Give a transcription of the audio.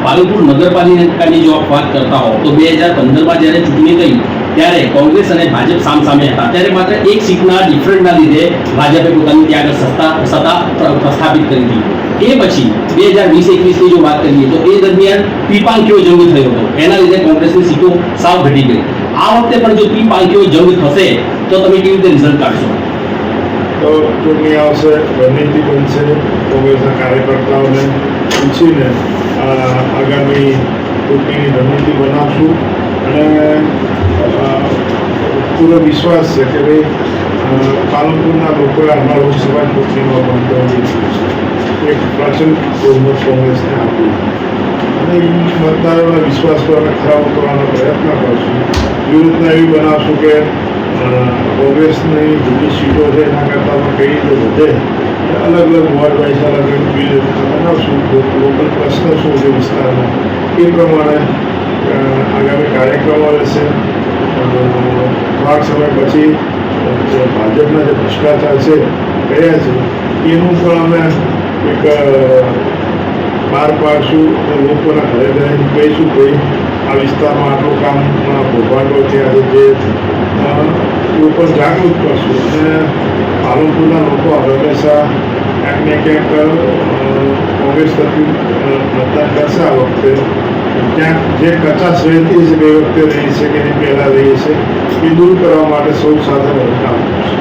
પાલનપુર નગરપાલિકાની જો આપ વાત કરતા હો તો 2015માં જ્યારે ચૂંટણી થઈ ત્યારે કોંગ્રેસ અને ભાજપ સામસામે હતા. ત્યારે માત્ર એક સીટના ડિફરન્ટના લીધે ભાજપે પોતાની ત્યાં આગળ સત્તા પ્રસ્થાપિત કરી હતી. એ પછી 2020-21ની જો વાત કરીએ તો એ દરમિયાન પીપાંખીઓ જંગ થયો હતો. એના લીધે કોંગ્રેસની સીટો સાવ ઘટી ગઈ. આ વખતે પણ જો પીપાંખીઓ જંગ થશે તો તમે કેવી રીતે રિઝલ્ટ કાઢશો? તો ચૂંટણી આવશે, રણનીતિ બનશે, કોંગ્રેસના કાર્યકર્તાઓને પૂછીને આગામી ચૂંટણીની રણનીતિ બનાવશું. અને પૂરો વિશ્વાસ છે કે ભાઈ પાલનપુરના લોકોએ હમણાં લોકસભા ચૂંટણીમાં પણ એક પ્રચંડ બહુમત કોંગ્રેસને આપ્યું અને એ મતદારોના વિશ્વાસ પર અમે ખરા ઉતરવાનો પ્રયત્ન કરશું. વિરુદ્ધના એવી બનાવશું કે કોંગ્રેસની જેટલી સીટો છે એના કરતાં કઈ રીતે વધે, અલગ અલગ વોર્ડ વાઇઝ અલગ અલગ બિલ બનાવશું. લોકલ પ્રશ્ન શું છે વિસ્તારમાં એ પ્રમાણે આગામી કાર્યક્રમો રહેશે. થોડાક સમય પછી ભાજપના જે ભ્રષ્ટાચાર છે કર્યા છે એનું પણ અમે એક બહાર પાડશું અને લોકોના ઘરે ઘરે કહીશું કે આ વિસ્તારમાં આટલું કામ ભોપાલો થયા છે, જે લોકો જાગૃત કરશું. અને પાલનપુરના લોકો હંમેશા ક્યાંક ને ક્યાંક કોંગ્રેસ તરફી મતદાન કરશે. આ વખતે ક્યાંક જે કચાશ રહેતી છે ગઈ વખતે રહી છે કે એની પહેલાં રહી છે એ દૂર કરવા માટે સૌ સાથે કામ કરશે.